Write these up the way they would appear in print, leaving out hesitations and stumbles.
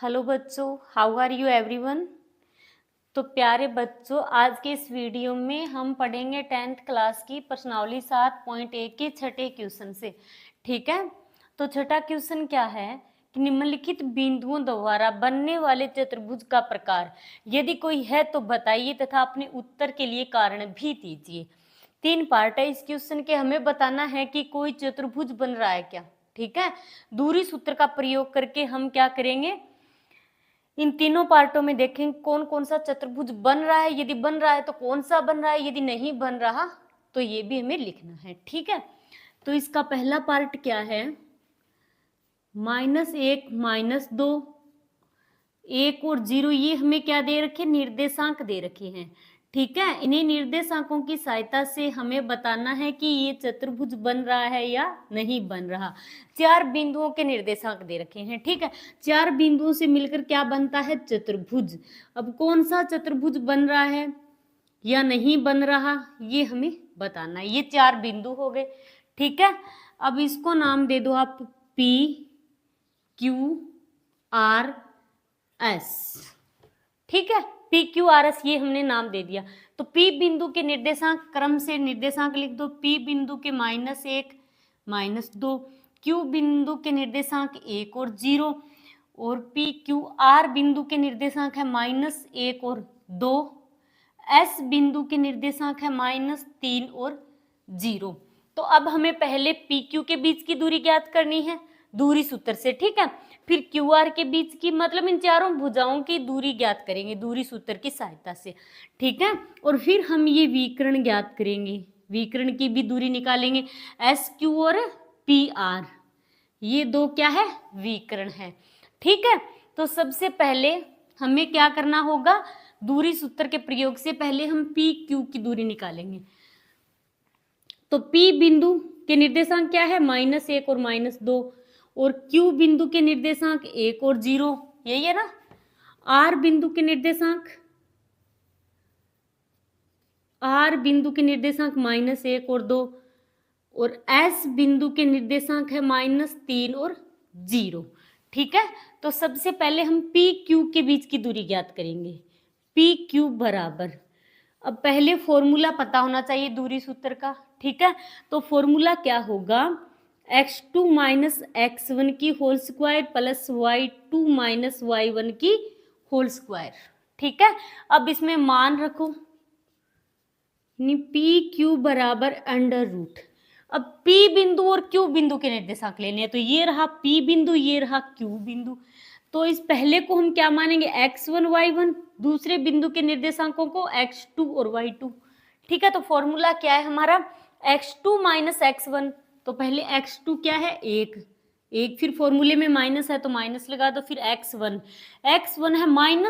Hello बच्चों, how are you everyone. तो प्यारे बच्चों, आज के इस वीडियो में हम पढ़ेंगे 10th क्लास की प्रश्नावली 7.1 के छठे क्वेश्चन से। ठीक है, तो छठा क्वेश्चन क्या है कि निम्नलिखित बिंदुओं द्वारा बनने वाले चतुर्भुज का प्रकार यदि कोई है तो बताइए तथा अपने उत्तर के लिए कारण भी दीजिए। 3 पार्ट है इस क्वेश्चन के। हमें बताना है कि कोई चतुर्भुज बन रहा है क्या। ठीक है, दूरी सूत्र का प्रयोग करके हम क्या करेंगे, इन तीनों पार्टों में देखें कौन कौन सा चतुर्भुज बन रहा है, यदि बन रहा है तो कौन सा बन रहा है, यदि नहीं बन रहा तो ये भी हमें लिखना है। ठीक है, तो इसका पहला पार्ट क्या है, -1 -2 1 और 0, ये हमें क्या दे रखे, निर्देशांक दे रखे हैं। ठीक है, इन्हीं निर्देशांकों की सहायता से हमें बताना है कि ये चतुर्भुज बन रहा है या नहीं बन रहा। 4 बिंदुओं के निर्देशांक दे रखे हैं। ठीक है, 4 बिंदुओं से मिलकर क्या बनता है, चतुर्भुज। अब कौन सा चतुर्भुज बन रहा है या नहीं बन रहा, ये हमें बताना है। ये 4 बिंदु हो गए। ठीक है, अब इसको नाम दे दो आप P Q R S। ठीक है, पी क्यू आर एस ये हमने नाम दे दिया। तो पी बिंदु के निर्देशांक क्रम से निर्देशांक लिख दो। पी बिंदु के -1 -2, क्यू बिंदु के निर्देशांक 1 और 0, और पी क्यू आर बिंदु के निर्देशांक है -1 और 2, एस बिंदु के निर्देशांक है -3 और 0। तो अब हमें पहले पी क्यू के बीच की दूरी ज्ञात करनी है दूरी सूत्र से। ठीक है, फिर क्यू आर के बीच की, मतलब इन चारों भुजाओं की दूरी ज्ञात करेंगे दूरी सूत्र की सहायता से। ठीक है, और फिर हम ये विकर्ण ज्ञात करेंगे, विकर्ण की भी दूरी निकालेंगे। एस क्यू और पी आर, ये दो क्या है, विकर्ण है। ठीक है, तो सबसे पहले हमें क्या करना होगा, दूरी सूत्र के प्रयोग से पहले हम पी क्यू की दूरी निकालेंगे। तो P बिंदु के निर्देशांक क्या है, -1 और -2, और Q बिंदु के निर्देशांक 1 और 0, यही है ना। R बिंदु के निर्देशांक, R बिंदु के निर्देशांक -1 और 2, और S बिंदु के निर्देशांक है -3 और 0। ठीक है, तो सबसे पहले हम P Q के बीच की दूरी ज्ञात करेंगे। P Q बराबर, अब पहले फॉर्मूला पता होना चाहिए दूरी सूत्र का। ठीक है, तो फॉर्मूला क्या होगा, x2 - x1 की whole square plus y2 - y1 की होल स्क्वायर। ठीक है, अब इसमें मान रखो, पी क्यू बराबर √। अब P बिंदु और Q बिंदु के निर्देशांक लेने हैं, तो ये रहा P बिंदु, ये रहा Q बिंदु। तो इस पहले को हम क्या मानेंगे, x1 y1, दूसरे बिंदु के निर्देशांकों को x2 और y2। ठीक है, तो फॉर्मूला क्या है हमारा, x2 - x1, तो पहले x2 क्या है, 1, फिर फॉर्मूले में माइनस है तो माइनस लगा दो, फिर x1 है -1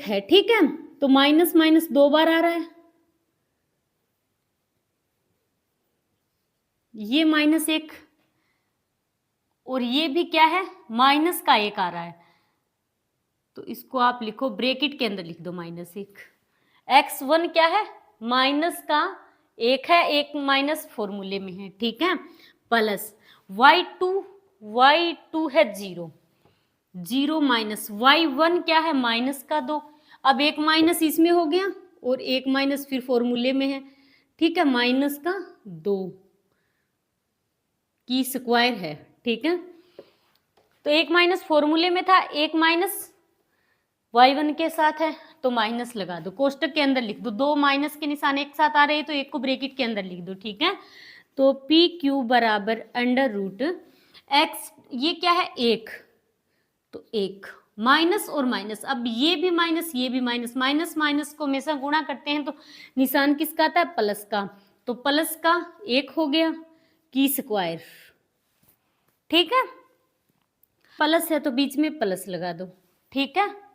है। ठीक है, तो माइनस माइनस 2 बार आ रहा है, ये -1, और ये भी क्या है, -1 आ रहा है, तो इसको आप लिखो ब्रैकेट के अंदर लिख दो -1। x1 क्या है, -1 है, एक माइनस फॉर्मूले में है। ठीक है, प्लस y2 है 0 माइनस y1 क्या है, -2। अब एक माइनस इसमें हो गया और एक माइनस फिर फॉर्मूले में है। ठीक है, -2 की स्क्वायर है। ठीक है, तो एक माइनस फॉर्मूले में था, एक माइनस y1 के साथ है, तो माइनस लगा दो, कोष्टक के अंदर लिख दो। 2 माइनस के निशान एक साथ आ रहे हैं तो एक को ब्रैकेट के अंदर लिख दो। ठीक है, तो पी क्यू बराबर √x, ये क्या है, 1, तो 1 माइनस और माइनस, अब ये भी माइनस, ये भी माइनस, माइनस माइनस को हमेशा गुणा करते हैं तो निशान किसका आता है, प्लस का, तो प्लस का 1 हो गया की स्क्वायर। ठीक है, प्लस है तो बीच में प्लस लगा दो। ठीक है,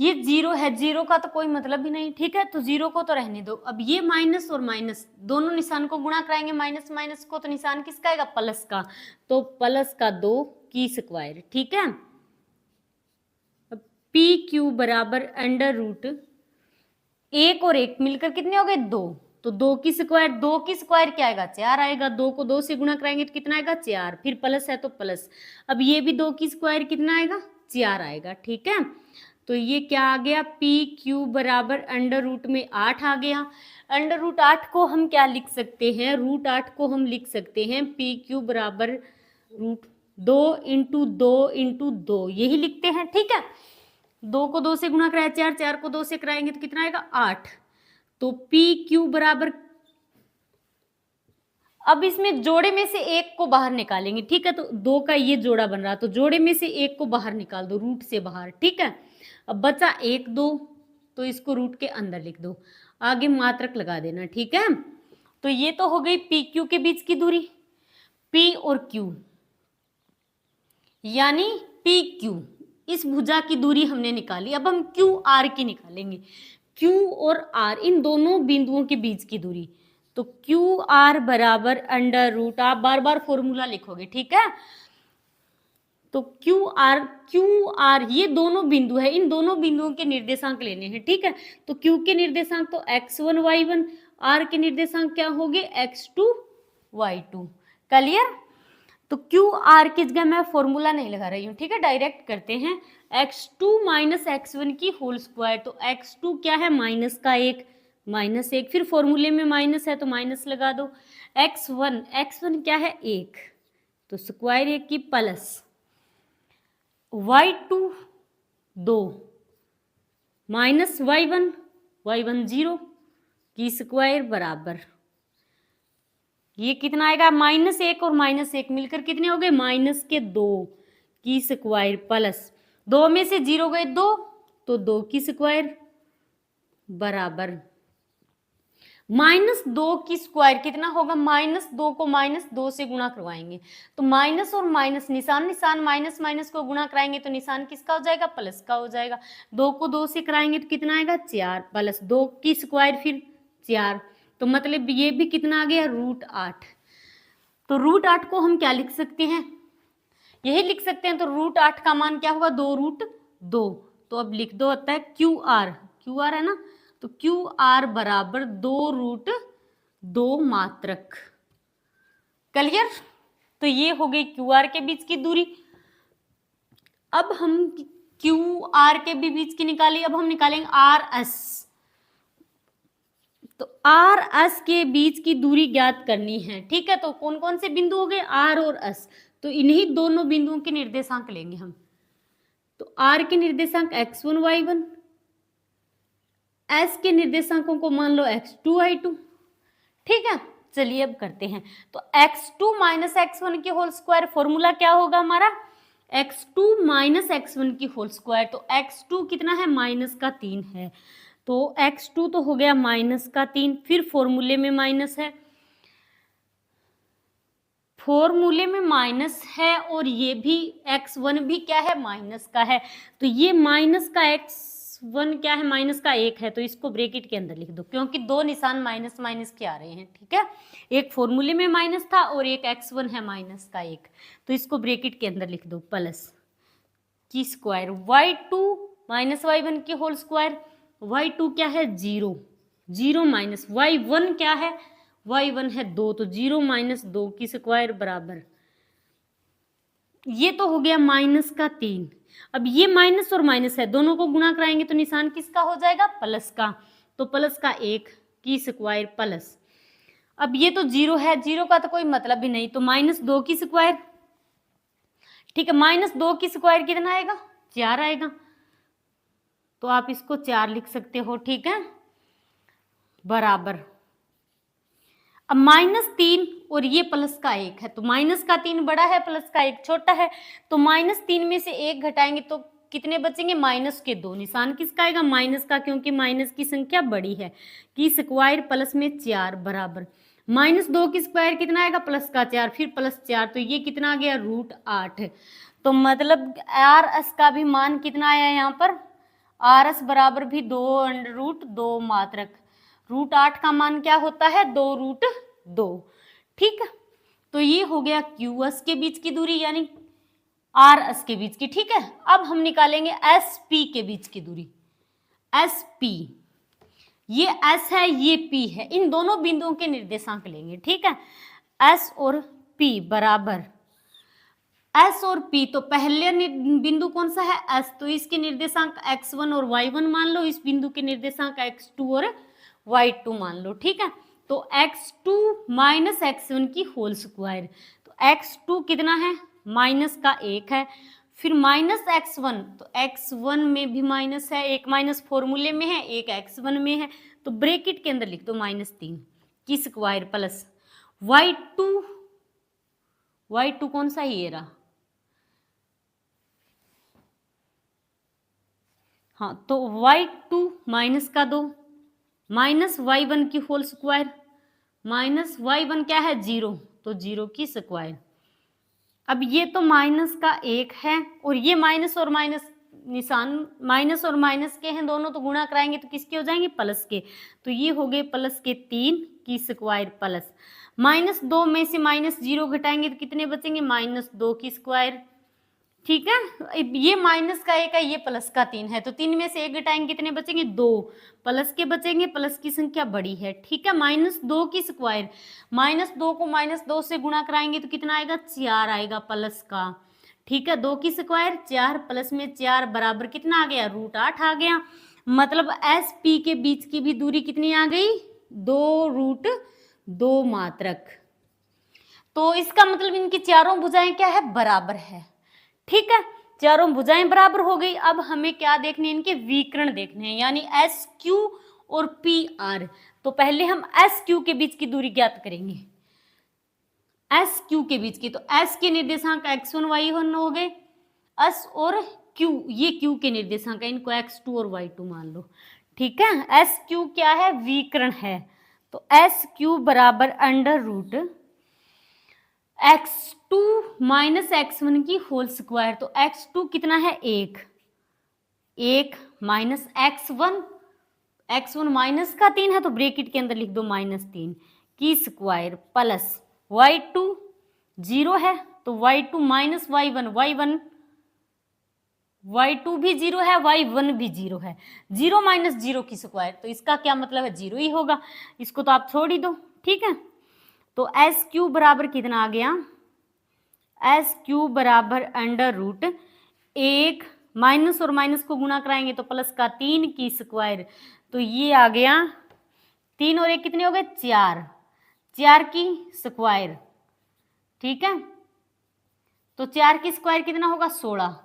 ये 0 है, 0 का तो कोई मतलब ही नहीं। ठीक है, तो 0 को तो रहने दो। अब ये माइनस और माइनस दोनों निशान को गुणा कराएंगे, माइनस माइनस को, तो निशान किसका आएगा, प्लस का, तो प्लस का 2 की स्क्वायर। ठीक है, अब पी क्यू बराबर √1 और 1 मिलकर कितने हो गए, 2, तो 2 की स्क्वायर क्या आएगा 4 आएगा, 2 को 2 से गुणा कराएंगे तो कितना आएगा 4, फिर प्लस है तो प्लस, अब ये भी 2 की स्क्वायर कितना आएगा 4 आएगा। ठीक है, तो ये क्या आ गया पी क्यू बराबर अंडर रूट में 8 आ गया। अंडर रूट 8 को हम क्या लिख सकते हैं, रूट 8 को हम लिख सकते हैं पी क्यू बराबर रूट 2 इंटू 2 इंटू 2, यही लिखते हैं। ठीक है, 2 को 2 से गुणा कराया 4, 4 को 2 से कराएंगे तो कितना आएगा 8, तो पी क्यू बराबर, अब इसमें जोड़े में से एक को बाहर निकालेंगे। ठीक है, तो 2 का ये जोड़ा बन रहा, तो जोड़े में से एक को बाहर निकाल दो रूट से बाहर। ठीक है, अब बचा 1 2, तो इसको रूट के अंदर लिख दो, आगे मात्रक लगा देना। ठीक है, तो ये तो हो गई पी क्यू के बीच की दूरी, पी और क्यू यानी पी क्यू, इस भुजा की दूरी हमने निकाली। अब हम क्यू आर की निकालेंगे, क्यू और आर इन दोनों बिंदुओं के बीच की दूरी, तो क्यू आर बराबर अंडर रूट, आप बार बार फॉर्मूला लिखोगे। ठीक है, तो क्यू आर ये दोनों बिंदु है, इन दोनों बिंदुओं के निर्देशांक लेने हैं। ठीक है, तो क्यू के निर्देशांक तो x1 y1, आर के निर्देशांक क्या होंगे x2 y2। क्लियर, तो क्यू आर की जगह मैं फॉर्मूला नहीं लगा रही हूँ। ठीक है, डायरेक्ट करते हैं, x2 माइनस x1 की होल स्क्वायर, तो x2 क्या है माइनस का 1, माइनस 1, फिर फॉर्मूले में माइनस है तो माइनस लगा दो, x1 क्या है 1, तो स्क्वायर 1 की प्लस y2 2 माइनस y1 0 की स्क्वायर बराबर, ये कितना आएगा -1 और -1 मिलकर कितने हो गए -2 की स्क्वायर प्लस 2 में से 0 गए 2, तो 2 की स्क्वायर बराबर -2 की स्क्वायर कितना होगा, -2 को -2 से गुणा करवाएंगे तो माइनस और माइनस निशान माइनस माइनस को गुणा कराएंगे तो निशान किसका हो जाएगा प्लस का हो जाएगा। 2 को 2 से कराएंगे तो कितना आएगा 4 प्लस 2 की स्क्वायर फिर 4, तो मतलब ये भी कितना आ गया √8। तो √8 को हम क्या लिख सकते हैं, यही लिख सकते हैं। तो √8 का मान क्या होगा 2√2, तो अब लिख दो होता है क्यू आर है ना, तो क्यू आर बराबर 2√2 मात्रक। क्लियर, तो ये हो गई क्यू आर के बीच की दूरी। अब हम क्यू आर के भी बीच की निकाली, अब हम निकालेंगे आर एस, तो आर एस के बीच की दूरी ज्ञात करनी है। ठीक है, तो कौन कौन से बिंदु हो गए आर और एस, तो इन्हीं दोनों बिंदुओं के निर्देशांक लेंगे हम। तो आर के निर्देशांक x1 y1, एस के निर्देशांकों को मान लो x2 y2। ठीक है, चलिए अब करते हैं। तो x2 माइनस x1 की होल स्क्वायर, फॉर्मूला क्या होगा हमारा x2 माइनस x1 की होल स्क्वायर, तो x2 कितना है -3 है, तो x2 तो हो गया -3, फिर फॉर्मूले में माइनस है, फॉर्मूले में माइनस है और ये भी x1 भी क्या है माइनस का है, तो ये माइनस का x1 क्या है माइनस का 1 है, तो इसको ब्रैकेट के अंदर लिख दो क्योंकि दो निशान माइनस माइनस के आ रहे हैं। ठीक है, एक फॉर्मूले में माइनस था और एक x1 है माइनस का 1, तो इसको ब्रैकेट के अंदर लिख दो प्लस की स्क्वायर y2 माइनस y1 की होल स्क्वायर, y2 क्या है 0 माइनस y1 क्या है y1 है 2, तो 0 माइनस 2 की स्क्वायर बराबर, ये तो हो गया -3। अब ये माइनस और माइनस है, दोनों को गुणा कराएंगे तो निशान किसका हो जाएगा प्लस का, तो प्लस का 1 की स्क्वायर प्लस, अब ये तो 0 है, 0 का तो कोई मतलब भी नहीं, तो -2 की स्क्वायर। ठीक है, -2 की स्क्वायर कितना आएगा 4 आएगा, तो आप इसको 4 लिख सकते हो। ठीक है, बराबर, अब -3 और ये प्लस का 1 है, तो -3 बड़ा है प्लस का 1 छोटा है, तो -3 में से 1 घटाएंगे तो कितने बचेंगे -2, निशान किसका आएगा माइनस का, क्योंकि माइनस की संख्या बड़ी है, की स्क्वायर प्लस में 4 बराबर -2 की स्क्वायर कितना आएगा प्लस का 4 फिर प्लस 4, तो ये कितना आ गया √8। तो मतलब आर एस का भी मान कितना आया यहाँ पर, आर एस बराबर भी 2√2 मात्रक, √8 का मान क्या होता है 2√2। ठीक है, तो ये हो गया क्यू एस के बीच की दूरी यानी आर एस के बीच की। ठीक है, अब हम निकालेंगे एस पी के बीच की दूरी, एस पी ये S है, ये P है, इन दोनों बिंदुओं के निर्देशांक लेंगे। ठीक है, S और P बराबर, S और P, तो पहले बिंदु कौन सा है S, तो इसके निर्देशांक x1 और y1 मान लो, इस बिंदु के निर्देशांक x2 और y2 मान लो। ठीक है, तो x2 माइनस x1 की होल स्क्वायर, तो x2 कितना है, माइनस का 1 है, फिर माइनस x1, तो x1 में भी माइनस है, एक माइनस फॉर्मूले में है, एक x1 में है, तो ब्रैकेट के अंदर लिख दो -3 की स्क्वायर प्लस y2 कौन सा है, ये रहा, हाँ, तो y2 माइनस का 2 माइनस y1 की होल स्क्वायर, माइनस y1 क्या है 0, तो 0 की स्क्वायर। अब ये तो माइनस का 1 है और ये माइनस और माइनस निशान माइनस और माइनस के हैं दोनों, तो गुणा कराएंगे तो किसके हो जाएंगे, प्लस के, तो ये हो गए प्लस के 3 की स्क्वायर प्लस -2 में से -0 घटाएंगे तो कितने बचेंगे, -2 की स्क्वायर। ठीक है, ये माइनस का 1 है, ये प्लस का 3 है, तो 3 में से 1 घटाएंगे कितने बचेंगे, 2 प्लस के बचेंगे, प्लस की संख्या बड़ी है। ठीक है, -2 की स्क्वायर, -2 को -2 से गुणा कराएंगे तो कितना आएगा, 4 आएगा प्लस का। ठीक है, 2 की स्क्वायर 4 प्लस में 4 बराबर कितना आ गया, √8 आ गया। मतलब एस पी के बीच की भी दूरी कितनी आ गई, 2√2 मात्रक। तो इसका मतलब इनकी चारों भुजाएं क्या है, बराबर है। ठीक है, चारों भुजाएं बराबर हो गई। अब हमें क्या देखने, इनके विकर्ण देखने हैं, यानी एस क्यू और पी आर। तो पहले हम एस क्यू के बीच की दूरी ज्ञात करेंगे, एस क्यू के बीच की। तो एस के निर्देशांक x1 y1 हो गए, एस और क्यू, ये क्यू के निर्देशांक है, इनको x2 और y2 मान लो। ठीक है, एस क्यू क्या है, विकर्ण है, तो एस क्यू बराबर √ x2 माइनस x1 की होल स्क्वायर। तो x2 कितना है, 1 माइनस x1 माइनस का 3 है, तो ब्रैकेट के अंदर लिख दो -3 की स्क्वायर प्लस y2 0 है, तो y2 माइनस y2 भी 0 है, y1 भी 0 है, 0 माइनस 0 की स्क्वायर, तो इसका क्या मतलब है, 0 ही होगा, इसको तो आप छोड़ ही दो। ठीक है, तो एस क्यू बराबर कितना आ गया, एस क्यू बराबर √1 माइनस और माइनस को गुणा कराएंगे तो प्लस का 3 की स्क्वायर, तो ये आ गया 3 और 1 कितने हो गए, 4 की स्क्वायर। ठीक है, तो 4 की स्क्वायर कितना होगा, 16,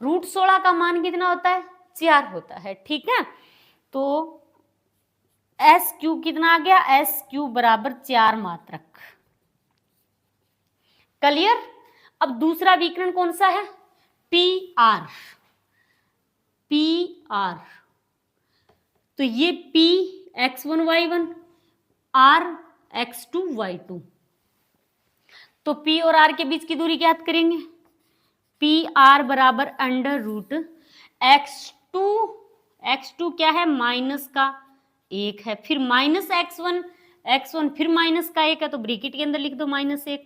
√16 का मान कितना होता है, 4 होता है। ठीक है, तो एस क्यू कितना आ गया, एस क्यू बराबर 4 मात्रक। क्लियर। अब दूसरा विकर्ण कौन सा है, पी आर। तो ये P x1 y1 R x2 y2, तो P और R के बीच की दूरी ज्ञात करेंगे, पी आर बराबर x2 क्या है, माइनस का 1 है, फिर माइनस x1 फिर माइनस का 1 है, तो ब्रैकेट के अंदर लिख दो -1।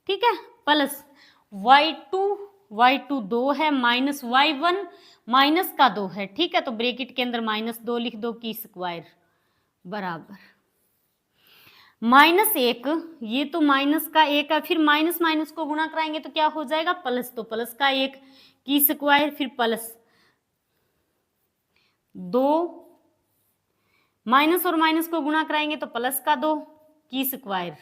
ठीक है, प्लस y2 2 है, माइनस y1 माइनस का 2 है। ठीक है, तो ब्रैकेट के अंदर -2 लिख दो की स्क्वायर बराबर -1, ये तो माइनस का 1 है, फिर माइनस माइनस को गुणा कराएंगे तो क्या हो जाएगा, प्लस, तो प्लस का 1 की स्क्वायर, फिर प्लस 2, माइनस और माइनस को गुणा कराएंगे तो प्लस का 2 की स्क्वायर,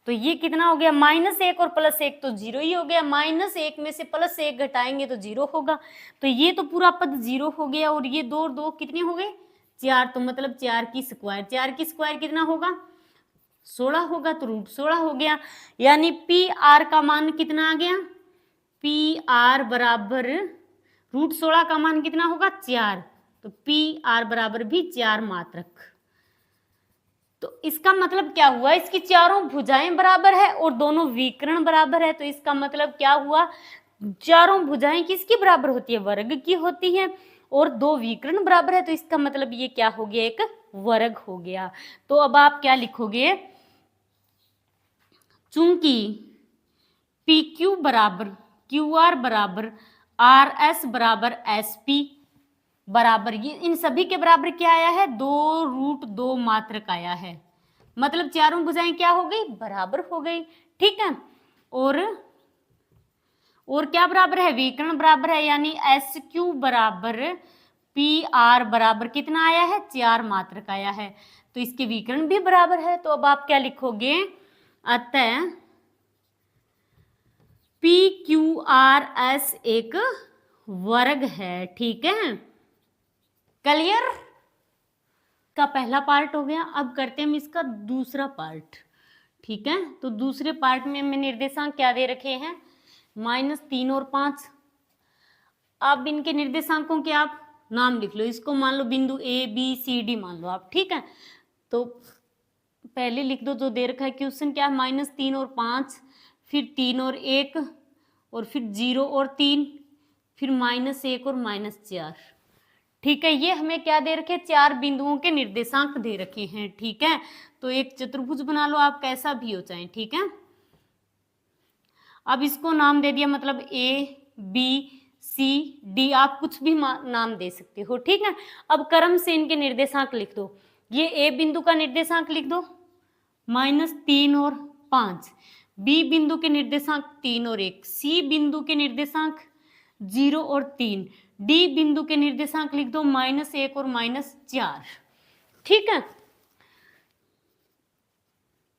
तो ये कितना हो गया, -1 और +1 तो 0 ही हो गया, -1 में से +1 घटाएंगे तो 0 होगा, तो ये तो पूरा पद 0 हो गया, और ये 2 और 2 कितने हो गए, 4, तो मतलब 4 की स्क्वायर, 4 की स्क्वायर कितना होगा, 16 होगा, तो √16 हो गया, यानी पी आर का मान कितना आ गया, पी आर बराबर √16 का मान कितना होगा, 4, तो पी आर बराबर भी 4 मात्रक। तो इसका मतलब क्या हुआ, इसकी चारों भुजाएं बराबर है और दोनों विकर्ण बराबर है, तो इसका मतलब क्या हुआ, चारों भुजाएं किसकी बराबर होती है, वर्ग की होती है, और 2 विकर्ण बराबर है, तो इसका मतलब ये क्या हो गया, एक वर्ग हो गया। तो अब आप क्या लिखोगे, चूंकि PQ बराबर QR बराबर RS बराबर SP, बराबर, ये इन सभी के बराबर क्या आया है, 2√2 मात्रक आया है, मतलब चारों भुजाएं क्या हो गई, बराबर हो गई। ठीक है, और क्या बराबर है, विकर्ण बराबर है, यानी SQ बराबर PR बराबर कितना आया है, 4 मात्रक आया है, तो इसके विकर्ण भी बराबर है। तो अब आप क्या लिखोगे, अतः PQRS एक वर्ग है। ठीक है, क्लियर का पहला पार्ट हो गया। अब करते हैं हम इसका दूसरा पार्ट। ठीक है, तो दूसरे पार्ट में हमें निर्देशांक क्या दे रखे हैं, -3 और 5। अब इनके निर्देशांकों के आप नाम लिख लो, इसको मान लो बिंदु ABCD मान लो आप। ठीक है, तो पहले लिख दो जो दे रखा है क्वेश्चन, क्या है, -3 और 5, फिर 3 और 1, और फिर 0 और 3, फिर -1 और -4। ठीक है, ये हमें क्या दे रखे, 4 बिंदुओं के निर्देशांक दे रखे हैं। ठीक है, तो एक चतुर्भुज बना लो आप, कैसा भी हो चाहे। ठीक है, अब इसको नाम दे दिया, मतलब ABCD, आप कुछ भी नाम दे सकते हो। ठीक है, अब क्रम से इनके निर्देशांक लिख दो। ये A बिंदु का निर्देशांक लिख दो -3 और 5, B बिंदु के निर्देशांक 3 और 1, C बिंदु के निर्देशांक 0 और 3, D बिंदु के निर्देशांक लिख दो -1 और -4। ठीक है,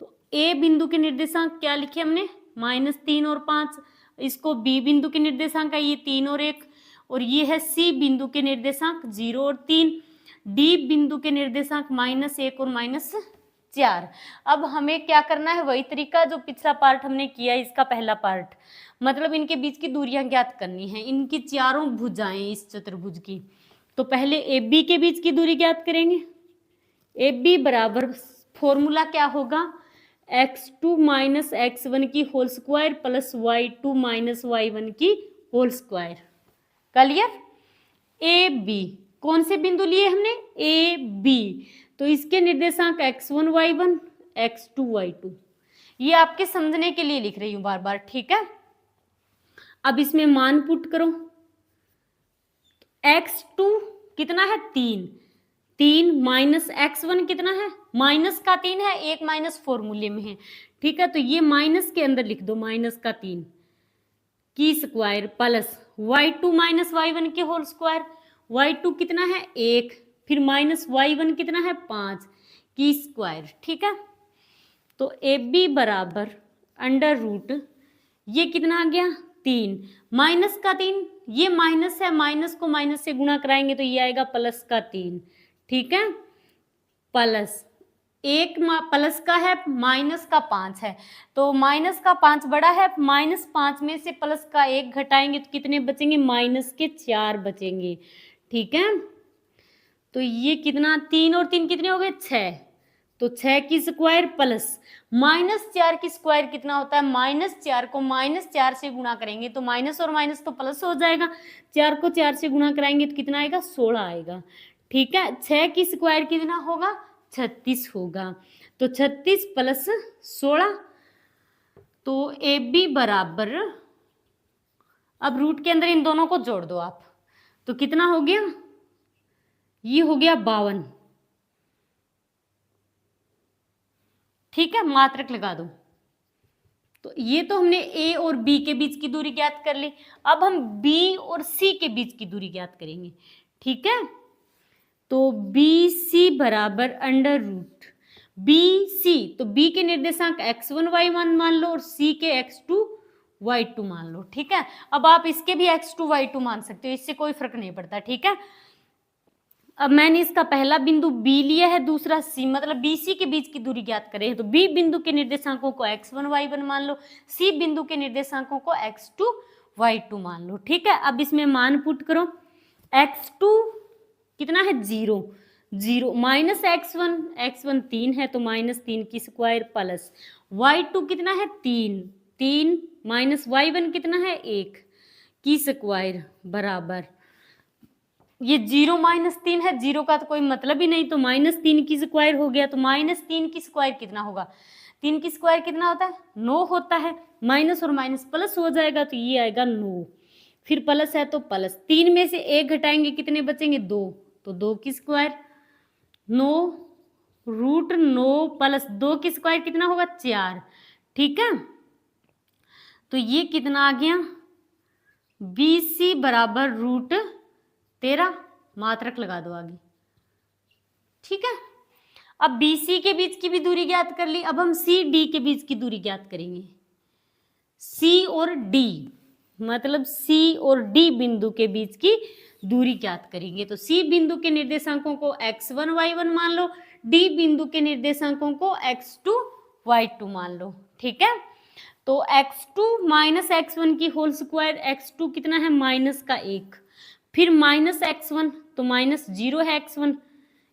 तो A बिंदु के निर्देशांक क्या लिखे हमने, -3 और 5, इसको B बिंदु के निर्देशांक है ये 3 और 1, और ये है C बिंदु के निर्देशांक 0 और 3, D बिंदु के निर्देशांक -1 और -4। अब हमें क्या करना है, वही तरीका जो पिछला पार्ट हमने किया, इसका पहला पार्ट, मतलब इनके बीच की दूरियां ज्ञात करनी है, इनकी चारों भुजाएं इस चतुर्भुज की। तो पहले AB के बीच की दूरी ज्ञात करेंगे। AB बराबर, फॉर्मूला क्या होगा, x2 - x1 की whole square plus y2 - y1 की होल स्क्वायर। क्लियर, AB कौन से बिंदु लिए हमने, AB, तो इसके निर्देशांक x1 y1 x2 y2, ये आपके समझने के लिए लिख रही हूं बार बार। ठीक है, अब इसमें मान पुट करो, x2 कितना है, 3 माइनस x1 कितना है, माइनस का 3 है, एक माइनस फॉर्मूले में है। ठीक है, तो ये माइनस के अंदर लिख दो, -3 की स्क्वायर प्लस y2 - y1 के होल स्क्वायर, y2 कितना है 1, फिर -y1 कितना है 5 की स्क्वायर। ठीक है, तो AB बराबर √, ये कितना आ गया 3, माइनस का 3, ये माइनस है, माइनस को माइनस से गुणा कराएंगे तो ये आएगा +3। ठीक है, प्लस एक प्लस का है, माइनस का 5 है, तो माइनस का 5 बड़ा है, -5 में से प्लस का 1 घटाएंगे तो कितने बचेंगे, -4 बचेंगे। ठीक है, तो ये कितना, 3 और 3 कितने हो गए, 6, तो 6 की स्क्वायर प्लस -4 की स्क्वायर कितना होता है, -4 को -4 से गुणा करेंगे तो माइनस और माइनस तो प्लस हो जाएगा, 4 को 4 से गुणा कराएंगे तो कितना आएगा, 16 आएगा। ठीक है, 6 की स्क्वायर कितना होगा, 36 होगा, तो 36 प्लस 16, तो AB बराबर, अब रूट के अंदर इन दोनों को जोड़ दो आप, तो कितना हो गया, ये हो गया 52। ठीक है, मात्रक लगा दो। तो ये तो हमने A और B के बीच की दूरी ज्ञात कर ली, अब हम B और C के बीच की दूरी ज्ञात करेंगे। ठीक है, तो BC बराबर √, BC, तो B के निर्देशांक x1 y1 मान लो और C के x2 y2 मान लो। ठीक है, अब आप इसके भी x2 y2 मान सकते हो, इससे कोई फर्क नहीं पड़ता। ठीक है, अब मैंने इसका पहला बिंदु B लिया है, दूसरा C, मतलब BC के बीच की दूरी ज्ञात करें, तो B बिंदु के निर्देशांकों को x1 y1 मान लो, C बिंदु के निर्देशांकों को x2 y2 मान लो। ठीक है, अब इसमें मान पुट करो, x2 कितना है 0, -x1 3 है तो -3 की स्क्वायर प्लस y2 कितना है 3 माइनस y1 कितना है 1 की स्क्वायर बराबर, ये 0 -3 है, 0 का तो कोई मतलब ही नहीं, तो -3 की स्क्वायर हो गया, तो -3 की स्क्वायर कितना होगा, 3 की स्क्वायर कितना होता है 9 होता है, माइनस और माइनस प्लस हो जाएगा तो ये आएगा 9। फिर प्लस है तो प्लस, 3 में से 1 घटाएंगे कितने बचेंगे 2, तो 2 की स्क्वायर, 9√9 प्लस 2 की स्क्वायर कितना होगा 4। ठीक है, तो ये कितना आ गया BC बराबर √13, मात्रक लगा दो आगे। ठीक है, अब BC के बीच की भी दूरी ज्ञात कर ली, अब हम CD के बीच की दूरी ज्ञात करेंगे। C और D मतलब C और D बिंदु के बीच की दूरी ज्ञात करेंगे। तो C बिंदु के निर्देशांकों को x1 y1 मान लो, D बिंदु के निर्देशांकों को x2 y2 मान लो। ठीक है, तो x2 माइनस x1 की होल स्क्वायर, x2 कितना है -1, फिर -x1 तो -0 है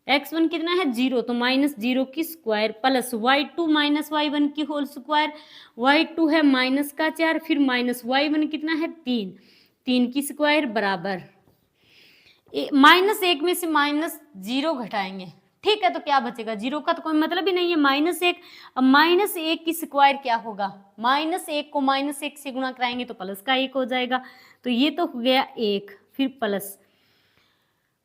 x1 कितना है 0, तो -0 की square plus y2 minus y1 की होल स्क्वायर, y2 है -4, फिर -y1 कितना है 3 की स्क्वायर बराबर -1 में से -0 घटाएंगे। ठीक है, तो क्या बचेगा 0 का तो कोई मतलब ही नहीं है, -1। अब -1 की स्क्वायर क्या होगा, -1 को -1 से गुणा कराएंगे तो प्लस का 1 हो जाएगा, तो ये तो हो गया 1, फिर प्लस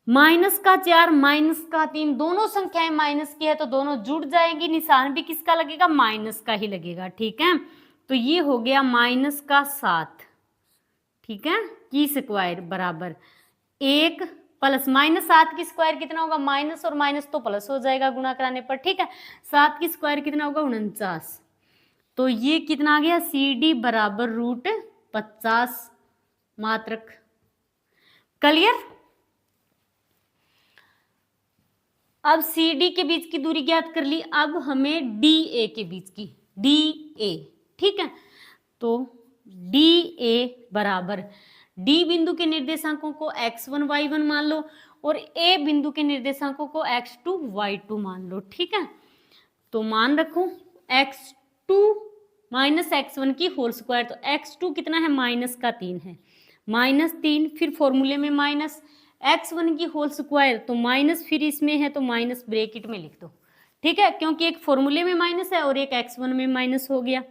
-4 -3, दोनों संख्याएं माइनस की है तो दोनों जुड़ जाएंगी, निशान भी किसका लगेगा माइनस का ही लगेगा। ठीक है, तो ये हो गया -7, ठीक है, की स्क्वायर बराबर 1 प्लस -7 की स्क्वायर कितना होगा, माइनस और माइनस तो प्लस हो जाएगा गुणा कराने पर। ठीक है, 7 की स्क्वायर कितना होगा 49, तो ये कितना आ गया CD बराबर √50 मात्रक। क्लियर। अब CD के बीच की दूरी ज्ञात कर ली, अब हमें DA के बीच की, DA। ठीक है, तो DA बराबर D बिंदु के निर्देशांकों को x1 y1 मान लो और A बिंदु के निर्देशांकों को x2 y2 मान लो। ठीक है, तो मान रखो x2 माइनस x1 की होल स्क्वायर, तो x2 कितना है -3 है, -3, फिर फॉर्मूले में माइनस, x1 की होल स्क्वायर तो माइनस, फिर इसमें है तो माइनस ब्रैकेट में लिख दो। ठीक है, क्योंकि एक फॉर्मूले में माइनस है और एक x1 में माइनस हो गया,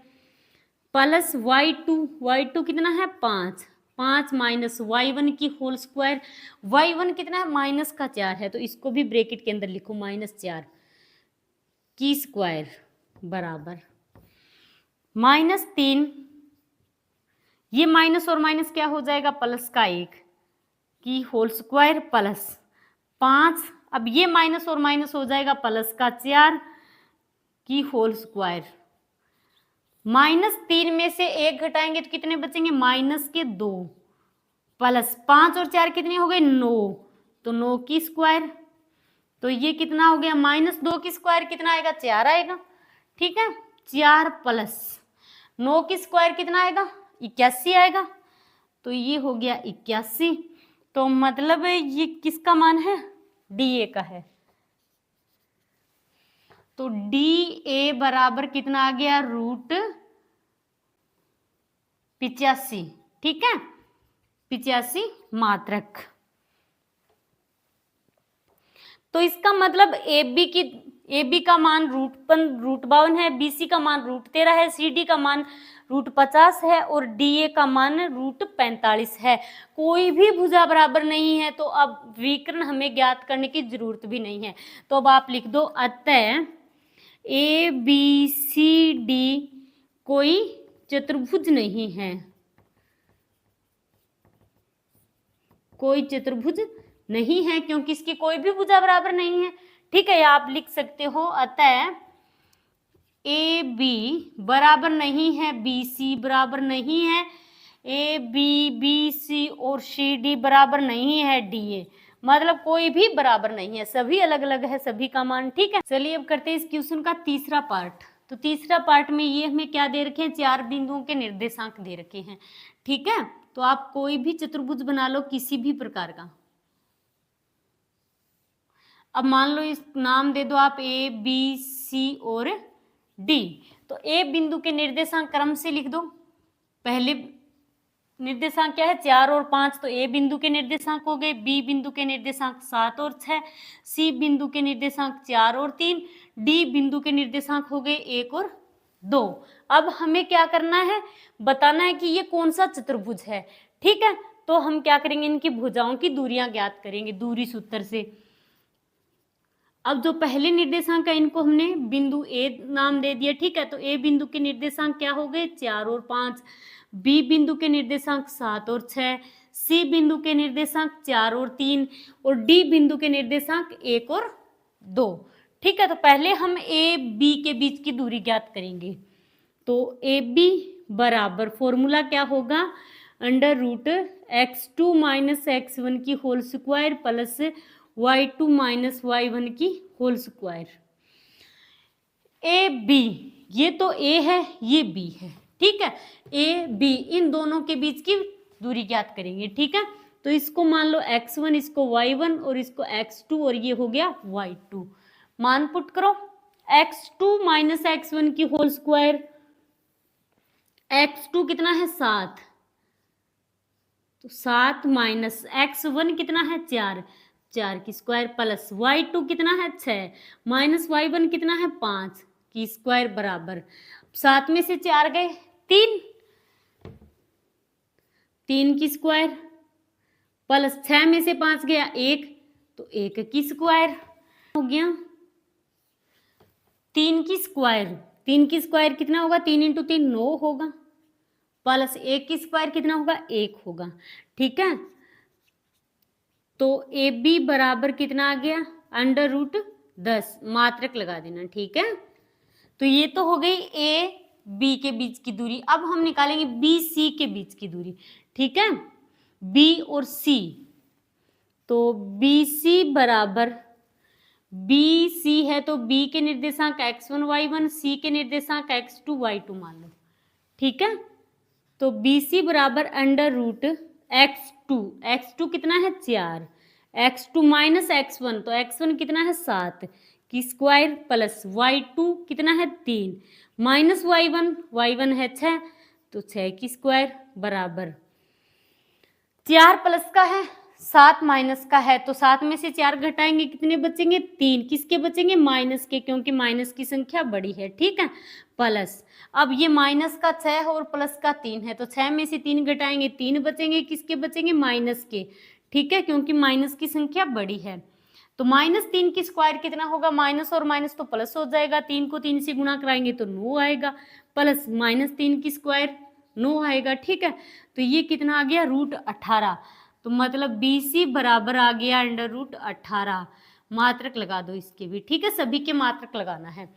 प्लस y2 कितना है 5 माइनस y1 की होल स्क्वायर, y1 कितना है -4 है, तो इसको भी ब्रैकेट के अंदर लिखो -4 की स्क्वायर बराबर -3, ये माइनस और माइनस क्या हो जाएगा प्लस का 1 की होल स्क्वायर प्लस 5, अब ये माइनस और माइनस हो जाएगा प्लस का 4 की होल स्क्वायर, -3 में से 1 घटाएंगे तो कितने बचेंगे -2, प्लस 5 और 4 कितने हो गए 9, तो 9 की स्क्वायर, तो ये कितना हो गया -2 की स्क्वायर कितना आएगा 4 आएगा। ठीक है, 4 प्लस 9 की स्क्वायर कितना आएगा 81 आएगा, तो ये हो गया 81, तो मतलब ये किसका मान है DA का है, तो DA बराबर कितना आ गया √85। ठीक है, 85 मात्रक। तो इसका मतलब AB का मान √52 है, BC का मान √13 है, CD का मान √50 है और DA का मान √45 है। कोई भी भुजा बराबर नहीं है तो अब विकर्ण हमें ज्ञात करने की जरूरत भी नहीं है, तो अब आप लिख दो अतः ABCD कोई चतुर्भुज नहीं है, कोई चतुर्भुज नहीं है क्योंकि इसकी कोई भी भुजा बराबर नहीं है। ठीक है, आप लिख सकते हो अतः AB बराबर नहीं है BC बराबर नहीं है, AB BC और CD बराबर नहीं है DA, मतलब कोई भी बराबर नहीं है, सभी अलग अलग है सभी का मान। ठीक है, चलिए अब करते हैं इस क्वेश्चन का तीसरा पार्ट। तो तीसरा पार्ट में ये हमें क्या दे रखे हैं 4 बिंदुओं के निर्देशांक दे रखे हैं। ठीक है, तो आप कोई भी चतुर्भुज बना लो किसी भी प्रकार का। अब मान लो इस नाम दे दो आप A B C और D, तो A बिंदु के निर्देशांक क्रम से लिख दो, पहले निर्देशांक क्या है 4 और 5, तो A बिंदु के निर्देशांक हो गए, B बिंदु के निर्देशांक 7 और 6, C बिंदु के निर्देशांक 4 और 3, D बिंदु के निर्देशांक हो गए 1 और 2। अब हमें क्या करना है बताना है कि ये कौन सा चतुर्भुज है। ठीक है, तो हम क्या करेंगे, इनकी भुजाओं की दूरियां ज्ञात करेंगे दूरी सूत्र से। अब जो पहले निर्देशांक है इनको हमने बिंदु ए नाम दे दिया, ठीक है। तो ए बिंदु के निर्देशांक क्या हो गए, 4 और 5, बी बिंदु के निर्देशांक 7 और 6, सी बिंदु के निर्देशांक 4 और 3 और डी बिंदु के निर्देशांक 1 और 2, ठीक है। तो पहले हम ए बी के बीच की दूरी ज्ञात करेंगे। तो ए बी बराबर फॉर्मूला क्या होगा, under root x2 minus x1 की whole square plus y2 minus y1 की होल स्क्वायर। ए बी, ये तो ए है, ये बी है, ठीक है। ए बी इन दोनों के बीच की दूरी ज्ञात करेंगे, ठीक है। तो इसको मान लो x1, इसको y1 और इसको x2 और ये हो गया y2। मान पुट करो, x2 माइनस x1 की होल स्क्वायर, x2 कितना है 7, तो 7 माइनस x1 कितना है 4, 4 की स्क्वायर प्लस y2 कितना है 6 माइनस y1 कितना है 5 की स्क्वायर बराबर 7 में से 4 गए 3, 3 की स्क्वायर प्लस 6 में से 5 गया 1, तो 1 की स्क्वायर हो गया। 3 की स्क्वायर, 3 की स्क्वायर कितना होगा, 3 इंटू 3 9 होगा, प्लस 1 की स्क्वायर कितना होगा 1 होगा, ठीक है। तो ए बी बराबर कितना आ गया, अंडर रूट 10, मात्रक लगा देना, ठीक है। तो ये तो हो गई ए बी के बीच की दूरी। अब हम निकालेंगे बी सी के बीच की दूरी, ठीक है, बी और सी। तो बी सी बराबर, बी सी है तो बी के निर्देशांक x1 y1, सी के निर्देशांक x2 y2 मान लो, ठीक है। तो बी सी बराबर अंडर रूट x2, x2 कितना है 4, x2 माइनस x1, तो x1 कितना है 7 की स्क्वायर प्लस y2 कितना है 3 माइनस y1, y1 है 6, तो 6 की स्क्वायर बराबर 4 प्लस का है 7 माइनस का है, तो 7 में से 4 घटाएंगे कितने बचेंगे 3, किसके बचेंगे माइनस के, क्योंकि माइनस की संख्या बड़ी है, ठीक है। प्लस अब ये माइनस का 6 और प्लस का 3 है, तो 6 में से 3 घटाएंगे 3 बचेंगे, किसके बचेंगे माइनस के, ठीक है, क्योंकि माइनस की संख्या बड़ी है। तो -3 की स्क्वायर कितना होगा, माइनस और माइनस तो प्लस हो जाएगा, 3 को 3 से गुणा कराएंगे तो 9 आएगा, प्लस -3 की स्क्वायर 9 आएगा, ठीक है। तो ये कितना आ गया √18, तो मतलब बी सी बराबर आ गया अंडर रूट 18। मात्रक लगा दो इसके भी, ठीक है, सभी के मात्रक लगाना है।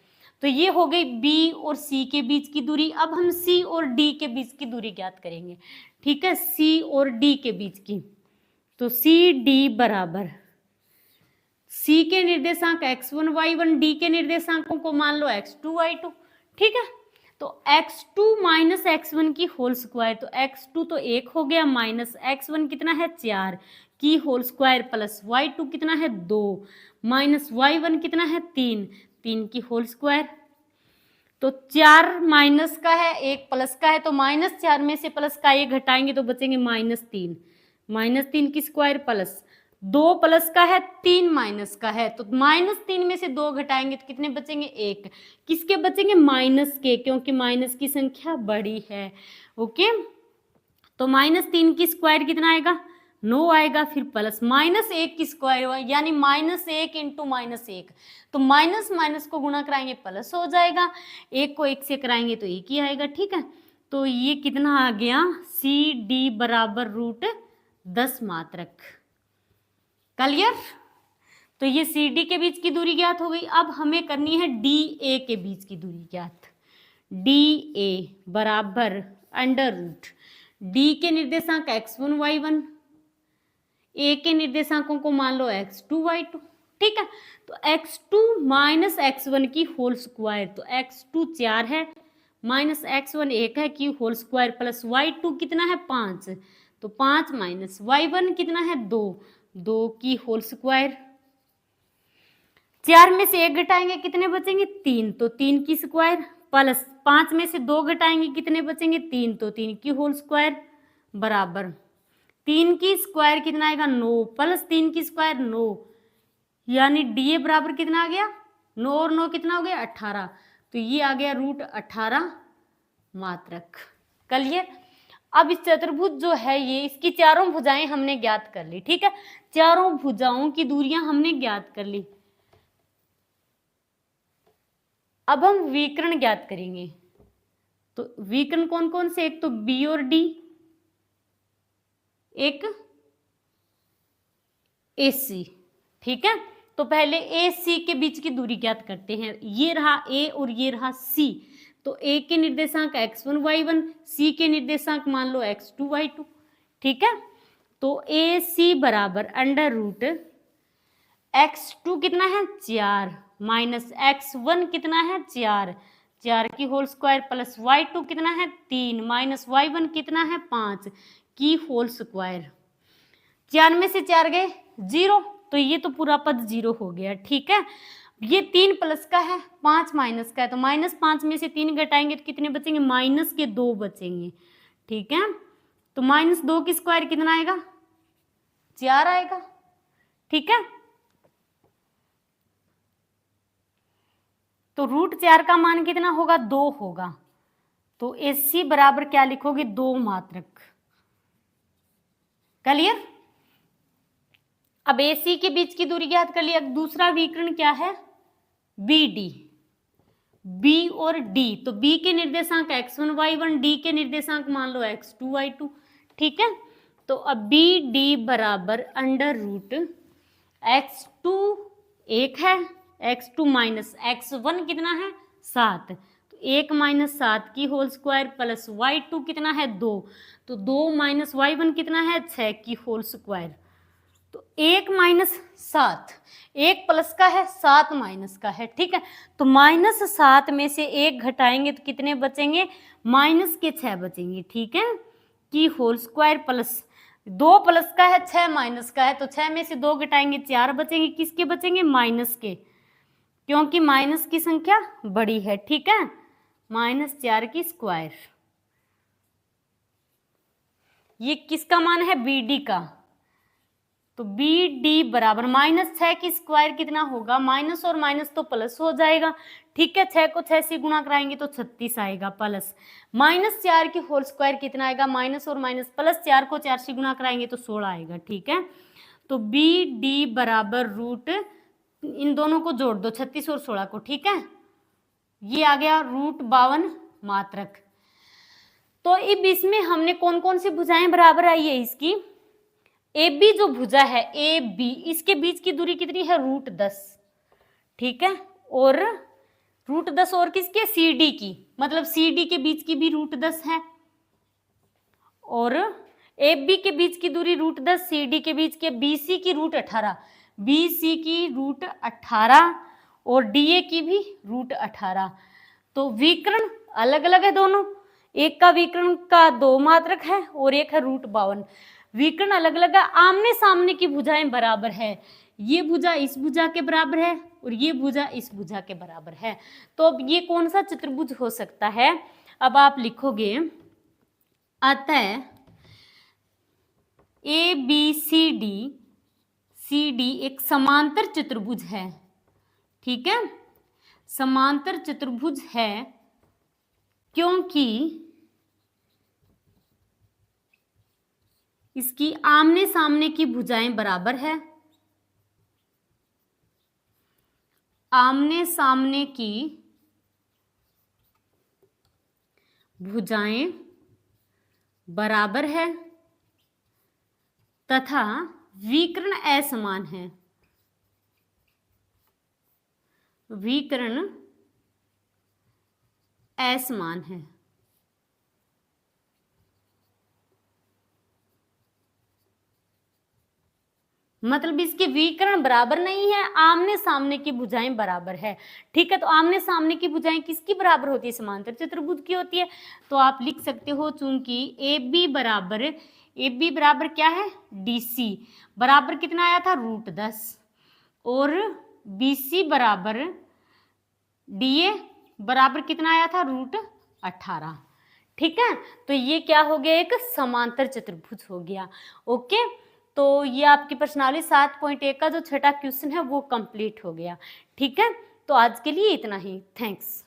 तो ये हो गई बी और सी के बीच की दूरी। अब हम सी और डी के बीच की दूरी ज्ञात करेंगे, ठीक है, सी और डी के बीच की। तो सी डी बराबर, सी के निर्देशांक x1 y1, डी के निर्देशांकों को मान लो x2 y2, ठीक है। तो x2 माइनस x1 की होल स्क्वायर, तो x2 तो 1 हो गया, माइनस x1 कितना है 4 की होल स्क्वायर प्लस y2 कितना है 2 माइनस y1 कितना है 3, 3 की होल स्क्वायर। तो 4 माइनस का है 1 प्लस का है, तो -4 में से प्लस का 1 घटाएंगे तो बचेंगे -3, -3 की स्क्वायर प्लस 2 प्लस का है 3 माइनस का है, तो -3 में से 2 घटाएंगे तो कितने बचेंगे 1, किसके बचेंगे माइनस के, क्योंकि माइनस की संख्या बड़ी है, ओके। तो -3 की स्क्वायर कितना आएगा 9 आएगा, फिर प्लस -1 की स्क्वायर यानी -1 इंटू -1, तो माइनस माइनस को गुणा कराएंगे प्लस हो जाएगा, 1 को 1 से कराएंगे तो 1 ही आएगा, ठीक है। तो ये कितना आ गया सी डी बराबर √10 मात्रक, क्लियर। तो ये सी डी के बीच की दूरी ज्ञात हो गई। अब हमें करनी है डी ए के बीच की दूरी ज्ञात। डी ए बराबर अंडर रूट डी के निर्देशांक x1 y1, ए के निर्देशांकों को मान लो x2 y2, ठीक है। तो x2 माइनस x1 की होल स्क्वायर, तो x2 4 है माइनस x1 1 है की होल स्क्वायर प्लस y2 कितना है 5, तो 5 माइनस y1 कितना है 2, 2 की होल स्क्वायर। 4 में से 1 घटाएंगे कितने बचेंगे 3, तो 3 की स्क्वायर प्लस 5 में से 2 घटाएंगे कितने बचेंगे 3, तो 3 की होल स्क्वायर बराबर 3 की स्क्वायर कितना आएगा 9 प्लस 3 की स्क्वायर 9, यानी डी ए बराबर कितना आ गया 9 और 9 कितना हो गया 18, तो ये आ गया √18 मात्रक, क्लियर। अब इस चतुर्भुज जो है ये, इसकी चारों भुजाएं हमने ज्ञात कर ली, ठीक है, चारों भुजाओं की दूरियां हमने ज्ञात कर ली। अब हम विकर्ण ज्ञात करेंगे। तो विकर्ण कौन कौन से, एक तो बी और डी, एक ए सी, ठीक है। तो पहले ए सी के बीच की दूरी ज्ञात करते हैं। ये रहा ए और ये रहा सी। तो ए के निर्देशांक x1 y1, सी के निर्देशांक मान लो x2 y2, ठीक है। तो ए सी बराबर अंडर रूट x2 कितना है 4 माइनस x1 कितना है 4, 4 की होल स्क्वायर प्लस y2 कितना है 3 माइनस y1 कितना है 5 की होल स्क्वायर। 4 में से 4 गए 0, तो ये तो पूरा पद 0 हो गया, ठीक है। ये 3 प्लस का है, 5 माइनस का है, तो माइनस 5 में से 3 घटाएंगे तो कितने बचेंगे, माइनस के 2 बचेंगे, ठीक है। तो माइनस 2 की स्क्वायर कितना आएगा 4 आएगा, ठीक है। तो √4 का मान कितना होगा 2 होगा। तो AC बराबर क्या लिखोगे 2 मात्रक। क्लियर। अब AC के बीच की दूरी ज्ञात कर लिया। दूसरा विकर्ण क्या है BD, B और D। तो B के निर्देशांक x1 y1, D के निर्देशांक मान लो x2 y2, ठीक है। तो अब BD बराबर अंडर रूट x2 1 है, x2 माइनस x1 कितना है 7, तो 1 माइनस 7 की होल स्क्वायर प्लस y2 कितना है 2, तो 2 माइनस y1 कितना है 6 की होल स्क्वायर। तो 1 माइनस 7, 1 प्लस का है 7 माइनस का है, ठीक है। तो माइनस 7 में से 1 घटाएंगे तो कितने बचेंगे, माइनस के 6 बचेंगे, ठीक है, की होल स्क्वायर प्लस 2 प्लस का है 6 माइनस का है, तो 6 में से 2 घटाएंगे 4 बचेंगे, किसके बचेंगे माइनस के, क्योंकि माइनस की संख्या बड़ी है, ठीक है, -4 की स्क्वायर। ये किसका मान है BD का। तो BD बराबर -6 की स्क्वायर कितना होगा, माइनस और माइनस तो प्लस हो जाएगा, ठीक है। 6 को 6 से गुणा कराएंगे तो 36 आएगा, प्लस -4 की होल स्क्वायर कितना आएगा, माइनस और माइनस प्लस 4 को 4 से गुणा कराएंगे तो 16 आएगा, ठीक है। तो BD बराबर रूट, इन दोनों को जोड़ दो 36 और 16 को, ठीक है, ये आ गया √52 मात्रक। तो अब इसमें हमने कौन कौन सी भुजाएं बराबर आई है इसकी, AB जो भुजा है AB, इसके बीच की दूरी कितनी है √10, ठीक है, और √10 और किसके CD की, मतलब CD के बीच की भी √10 है, और AB के बीच की दूरी √10, CD के बीच के BC की √18, BC की √18 और DA की भी √18। तो विकर्ण अलग अलग है दोनों, एक का विकर्ण का 2 मात्रक है और एक है √52। विकर्ण अलग अलग है, आमने सामने की भुजाएं बराबर है, ये भुजा इस भुजा के बराबर है और ये भुजा इस भुजा के बराबर है। तो अब ये कौन सा चतुर्भुज हो सकता है, अब आप लिखोगे अतः ABCD CD एक समांतर चतुर्भुज है, ठीक है, समांतर चतुर्भुज है क्योंकि इसकी आमने सामने की भुजाएं बराबर है, आमने सामने की भुजाएं बराबर है तथा विकर्ण असमान है, विकर्ण असमान है। मतलब इसके विकर्ण बराबर नहीं है, आमने सामने की भुजाएं बराबर है, ठीक है। तो आमने सामने की भुजाएं किसकी बराबर होती है, समांतर चतुर्भुज की होती है। तो आप लिख सकते हो चूंकि AB बराबर क्या है DC बराबर कितना आया था √10 और BC बराबर DA बराबर कितना आया था √18, ठीक है। तो ये क्या हो गया, एक समांतर चतुर्भुज हो गया। ओके, तो ये आपकी प्रश्नावली 7.1 का जो छठा क्वेश्चन है वो कंप्लीट हो गया, ठीक है। तो आज के लिए इतना ही, थैंक्स।